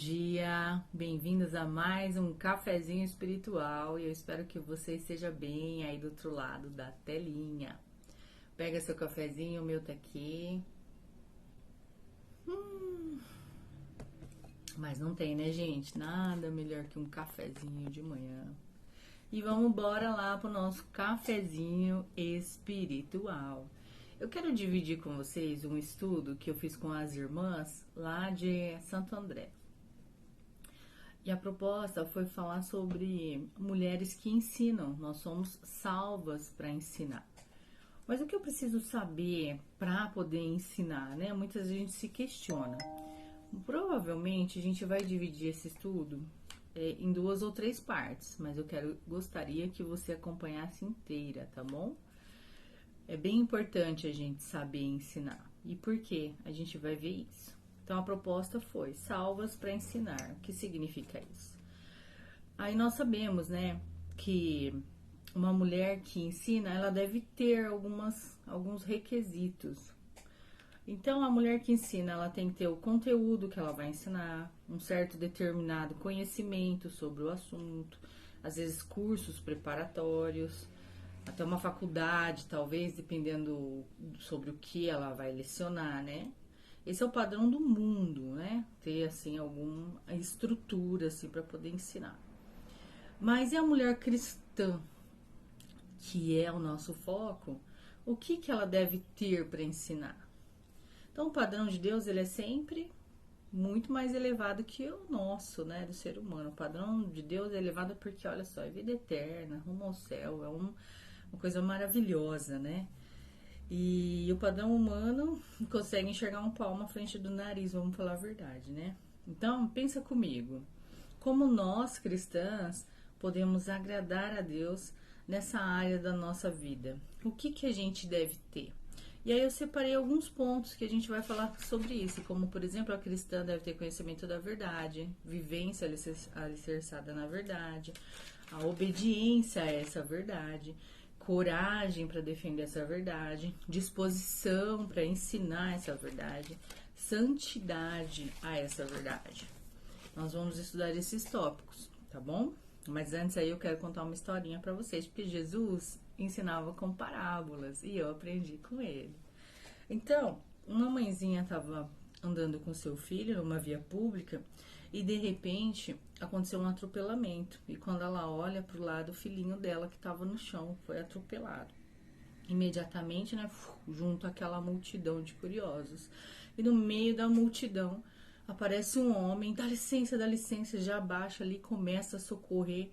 dia, bem-vindos a mais um cafezinho espiritual e eu espero que você esteja bem aí do outro lado da telinha. Pega seu cafezinho, o meu tá aqui. Mas não tem, né, gente? Nada melhor que um cafezinho de manhã. E vamos embora lá pro nosso cafezinho espiritual. Eu quero dividir com vocês um estudo que eu fiz com as irmãs lá de Santo André. E a proposta foi falar sobre mulheres que ensinam. Nós somos salvas para ensinar. Mas o que eu preciso saber para poder ensinar, né? Muitas vezes a gente se questiona. Provavelmente a gente vai dividir esse estudo em 2 ou 3 partes, mas gostaria que você acompanhasse inteira, tá bom? É bem importante a gente saber ensinar. E por que a gente vai ver isso? Então a proposta foi salvas para ensinar. O que significa isso? Aí nós sabemos, né, que uma mulher que ensina, ela deve ter alguns requisitos. Então a mulher que ensina, ela tem que ter o conteúdo que ela vai ensinar, um certo determinado conhecimento sobre o assunto, às vezes cursos preparatórios, até uma faculdade, talvez, dependendo sobre o que ela vai lecionar, né? Esse é o padrão do mundo, né? Ter, assim, alguma estrutura, assim, para poder ensinar. Mas e a mulher cristã, que é o nosso foco, o que ela deve ter para ensinar? Então, o padrão de Deus, ele é sempre muito mais elevado que o nosso, né, do ser humano. O padrão de Deus é elevado porque, olha só, é vida eterna, rumo ao céu, é uma coisa maravilhosa, né? E o padrão humano consegue enxergar um palmo à frente do nariz, vamos falar a verdade, né? Então, pensa comigo, como nós cristãs podemos agradar a Deus nessa área da nossa vida? O que a gente deve ter? E aí eu separei alguns pontos que a gente vai falar sobre isso, como por exemplo, a cristã deve ter conhecimento da verdade, vivência alicerçada na verdade, a obediência a essa verdade, coragem para defender essa verdade, disposição para ensinar essa verdade, santidade a essa verdade. Nós vamos estudar esses tópicos, tá bom? Mas antes aí eu quero contar uma historinha para vocês, porque Jesus ensinava com parábolas e eu aprendi com ele. Então, uma mãezinha estava andando com seu filho numa via pública e de repente aconteceu um atropelamento. E quando ela olha para o lado, o filhinho dela que estava no chão foi atropelado. Imediatamente, né, junto àquela multidão de curiosos. E no meio da multidão aparece um homem, dá licença, já abaixa ali, começa a socorrer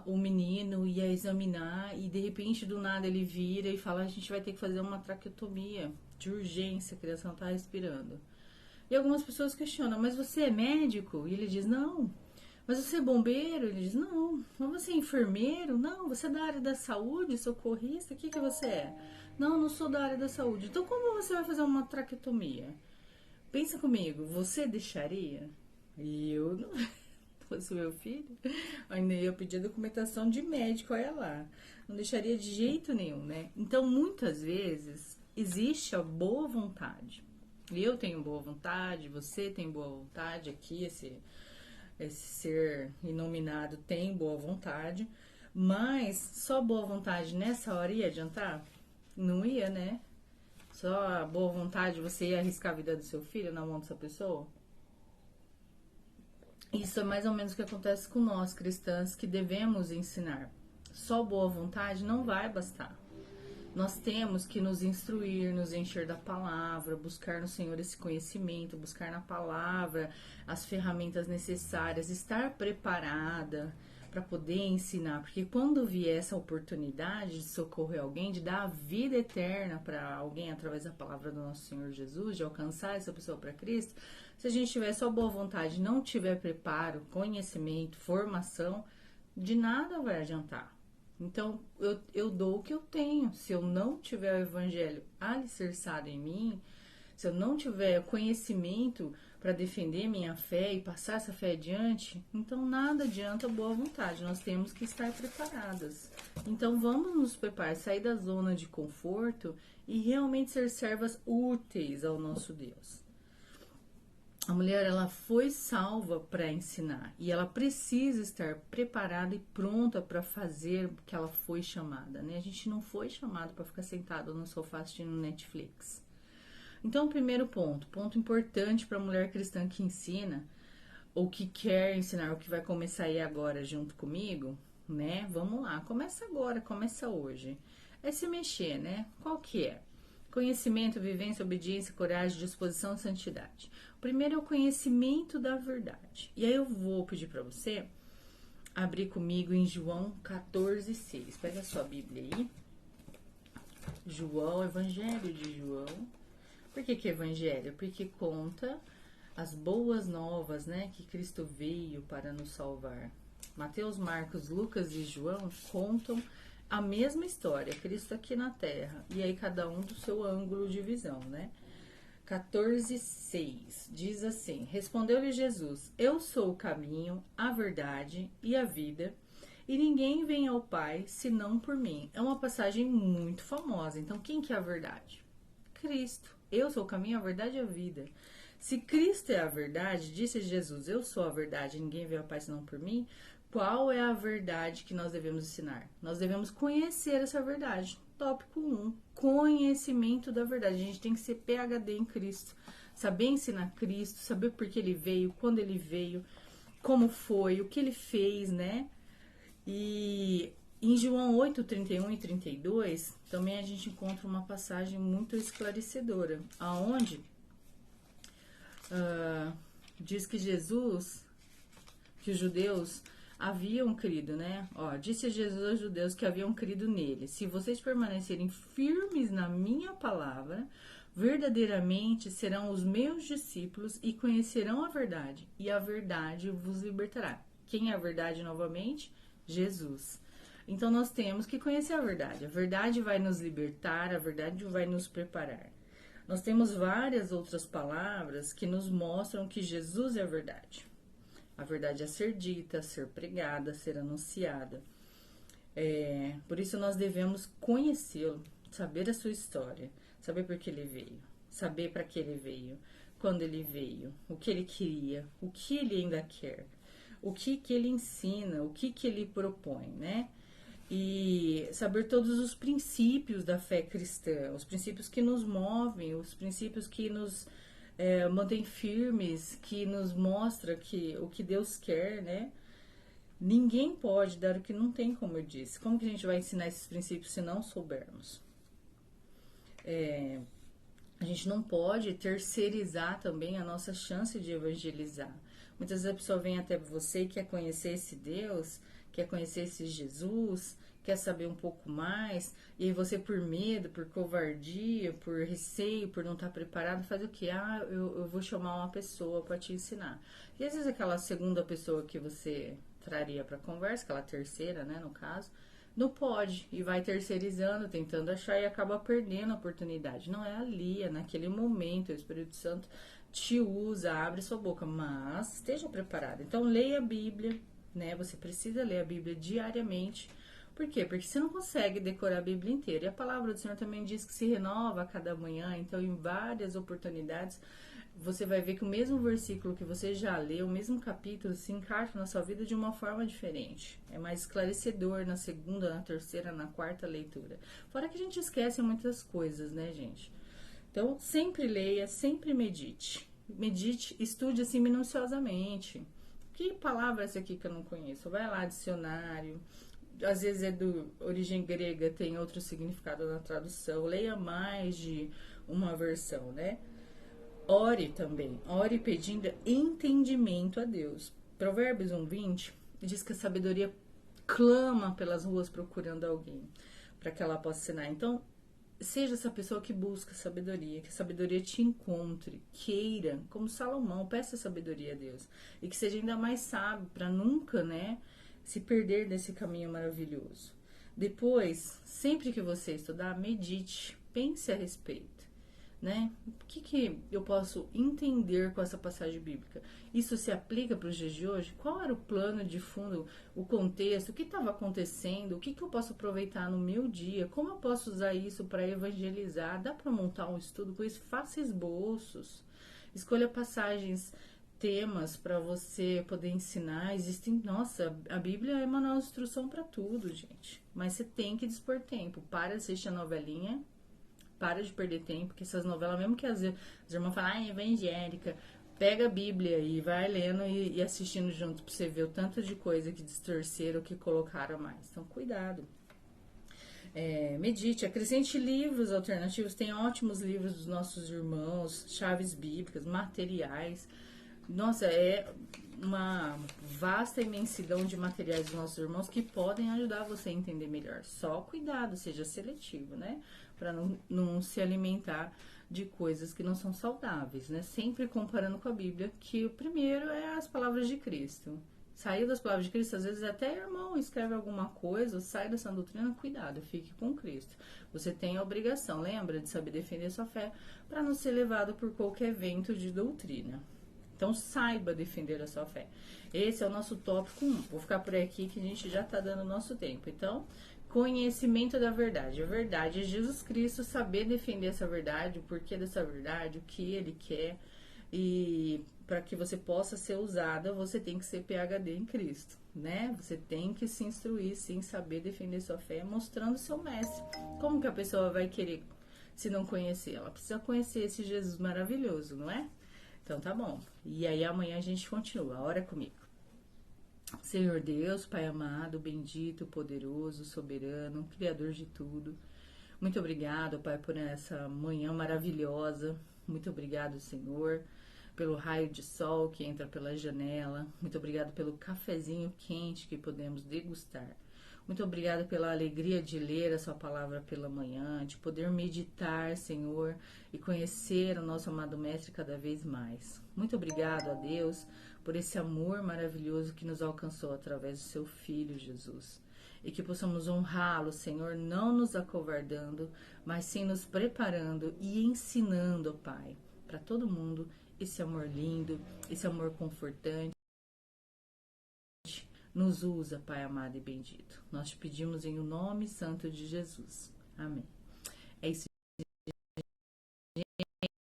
o menino, ia examinar e de repente do nada ele vira e fala: a gente vai ter que fazer uma traqueotomia de urgência, a criança não tá respirando. E algumas pessoas questionam: mas você é médico? E ele diz: não. Mas você é bombeiro? Ele diz: não. Mas você é enfermeiro? Não. Você é da área da saúde, socorrista? O que você é? Não, não sou da área da saúde. Então como você vai fazer uma traqueotomia? Pensa comigo, você deixaria? E eu não. Fosse meu filho, ainda ia pedir a documentação de médico, olha lá. Não deixaria de jeito nenhum, né? Então, muitas vezes, existe a boa vontade. Eu tenho boa vontade, você tem boa vontade aqui, esse ser inominado tem boa vontade, mas só boa vontade nessa hora ia adiantar? Não ia, né? Só a boa vontade você ia arriscar a vida do seu filho na mão dessa pessoa? Isso é mais ou menos o que acontece com nós, cristãs, que devemos ensinar. Só boa vontade não vai bastar. Nós temos que nos instruir, nos encher da palavra, buscar no Senhor esse conhecimento, buscar na palavra as ferramentas necessárias, estar preparada para poder ensinar. Porque quando vier essa oportunidade de socorrer alguém, de dar a vida eterna para alguém através da palavra do nosso Senhor Jesus, de alcançar essa pessoa para Cristo, se a gente tiver só boa vontade, não tiver preparo, conhecimento, formação, de nada vai adiantar. Então, eu dou o que eu tenho. Se eu não tiver o evangelho alicerçado em mim, se eu não tiver conhecimento para defender minha fé e passar essa fé adiante, então nada adianta boa vontade. Nós temos que estar preparadas. Então, vamos nos preparar, sair da zona de conforto e realmente ser servas úteis ao nosso Deus. A mulher, ela foi salva para ensinar e ela precisa estar preparada e pronta para fazer o que ela foi chamada, né? A gente não foi chamado para ficar sentado no sofá assistindo Netflix. Então, o primeiro ponto importante para a mulher cristã que ensina ou que quer ensinar, o que vai começar aí agora junto comigo, né? Vamos lá, começa agora, começa hoje. É se mexer, né? Qual que é? Conhecimento, vivência, obediência, coragem, disposição e santidade. O primeiro é o conhecimento da verdade. E aí eu vou pedir para você abrir comigo em João 14:6. Pega a sua Bíblia aí. João, Evangelho de João. Por que Evangelho? Porque conta as boas novas, né? Que Cristo veio para nos salvar. Mateus, Marcos, Lucas e João contam a mesma história, Cristo aqui na Terra, e aí cada um do seu ângulo de visão, né? 14:6 diz assim: Respondeu-lhe Jesus: Eu sou o caminho, a verdade e a vida, e ninguém vem ao Pai senão por mim. É uma passagem muito famosa. Então, quem que é a verdade? Cristo. Eu sou o caminho, a verdade e a vida. Se Cristo é a verdade, disse Jesus: Eu sou a verdade, ninguém vem ao Pai senão por mim. Qual é a verdade que nós devemos ensinar? Nós devemos conhecer essa verdade. Tópico 1, conhecimento da verdade. A gente tem que ser PhD em Cristo, saber ensinar Cristo, saber por que ele veio, quando ele veio, como foi, o que ele fez, né? E em João 8, 31 e 32, também a gente encontra uma passagem muito esclarecedora, aonde diz que Jesus, que os judeus haviam crido, né? Ó, disse Jesus aos judeus que haviam crido nele: se vocês permanecerem firmes na minha palavra, verdadeiramente serão os meus discípulos e conhecerão a verdade, e a verdade vos libertará. Quem é a verdade novamente? Jesus. Então nós temos que conhecer a verdade vai nos libertar, a verdade vai nos preparar. Nós temos várias outras palavras que nos mostram que Jesus é a verdade. A verdade é ser dita, ser pregada, ser anunciada. Por isso nós devemos conhecê-lo, saber a sua história, saber por que ele veio, saber para que ele veio, quando ele veio, o que ele queria, o que ele ainda quer, o que ele ensina, o que ele propõe, né? E saber todos os princípios da fé cristã, os princípios que nos movem, os princípios que nos mantém firmes, que nos mostra que o que Deus quer, né? Ninguém pode dar o que não tem, como eu disse. Como que a gente vai ensinar esses princípios se não soubermos? A gente não pode terceirizar também a nossa chance de evangelizar. Muitas vezes a pessoa vem até você e quer conhecer esse Deus, quer conhecer esse Jesus, quer saber um pouco mais, e aí você, por medo, por covardia, por receio, por não estar preparado, faz o quê? Eu vou chamar uma pessoa para te ensinar. E às vezes aquela segunda pessoa que você traria para conversa, aquela terceira, né, no caso, não pode, e vai terceirizando, tentando achar, e acaba perdendo a oportunidade. Não é ali, é naquele momento, o Espírito Santo te usa, abre sua boca, mas esteja preparado. Então leia a Bíblia, né? Você precisa ler a Bíblia diariamente. Por quê? Porque você não consegue decorar a Bíblia inteira. E a palavra do Senhor também diz que se renova a cada manhã. Então, em várias oportunidades, você vai ver que o mesmo versículo que você já leu, o mesmo capítulo, se encaixa na sua vida de uma forma diferente. É mais esclarecedor na segunda, na terceira, na quarta leitura. Fora que a gente esquece muitas coisas, né, gente? Então, sempre leia, sempre medite. Medite, estude assim minuciosamente. Que palavra é essa aqui que eu não conheço? Vai lá, dicionário. Às vezes é do origem grega, tem outro significado na tradução. Leia mais de uma versão, né? Ore também. Ore pedindo entendimento a Deus. Provérbios 1:20 diz que a sabedoria clama pelas ruas procurando alguém para que ela possa ensinar. Então, seja essa pessoa que busca sabedoria, que a sabedoria te encontre, queira, como Salomão, peça sabedoria a Deus. E que seja ainda mais sábio para nunca, né, se perder desse caminho maravilhoso. Depois, sempre que você estudar, medite, pense a respeito, né? O que eu posso entender com essa passagem bíblica? Isso se aplica para os dias de hoje? Qual era o plano de fundo, o contexto, o que estava acontecendo? O que eu posso aproveitar no meu dia? Como eu posso usar isso para evangelizar? Dá para montar um estudo com isso? Faça esboços. Escolha passagens, temas para você poder ensinar. Existem, nossa, a Bíblia é manual de instrução para tudo, gente. Mas você tem que dispor tempo. Para de assistir a novelinha, para de perder tempo, porque essas novelas, mesmo que as irmãs falam, ah, é evangélica, pega a Bíblia e vai lendo e assistindo junto pra você ver o tanto de coisa que distorceram, que colocaram a mais. Então, cuidado. Medite, acrescente livros alternativos, tem ótimos livros dos nossos irmãos, chaves bíblicas, materiais. Nossa, é uma vasta imensidão de materiais dos nossos irmãos que podem ajudar você a entender melhor. Só cuidado, seja seletivo, né? Para não se alimentar de coisas que não são saudáveis, né? Sempre comparando com a Bíblia, que o primeiro é as palavras de Cristo. Saiu das palavras de Cristo, às vezes até irmão escreve alguma coisa, sai dessa doutrina, cuidado, fique com Cristo. Você tem a obrigação, lembra, de saber defender sua fé para não ser levado por qualquer vento de doutrina. Então saiba defender a sua fé. Esse é o nosso tópico 1. Vou ficar por aqui que a gente já está dando o nosso tempo. Então, conhecimento da verdade. A verdade é Jesus Cristo, saber defender essa verdade, o porquê dessa verdade, o que ele quer. E para que você possa ser usada, você tem que ser PhD em Cristo, né? Você tem que se instruir, sim, saber defender sua fé, mostrando seu mestre. Como que a pessoa vai querer se não conhecer? Ela precisa conhecer esse Jesus maravilhoso, não é? Então tá bom. E aí amanhã a gente continua. Ora comigo. Senhor Deus, Pai amado, bendito, poderoso, soberano, Criador de tudo. Muito obrigado, Pai, por essa manhã maravilhosa. Muito obrigado, Senhor, pelo raio de sol que entra pela janela. Muito obrigado pelo cafezinho quente que podemos degustar. Muito obrigada pela alegria de ler a sua palavra pela manhã, de poder meditar, Senhor, e conhecer o nosso amado Mestre cada vez mais. Muito obrigado a Deus por esse amor maravilhoso que nos alcançou através do seu Filho, Jesus. E que possamos honrá-lo, Senhor, não nos acovardando, mas sim nos preparando e ensinando, Pai, para todo mundo esse amor lindo, esse amor confortante. Nos usa, Pai amado e bendito. Nós te pedimos em o nome santo de Jesus. Amém. É isso,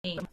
gente.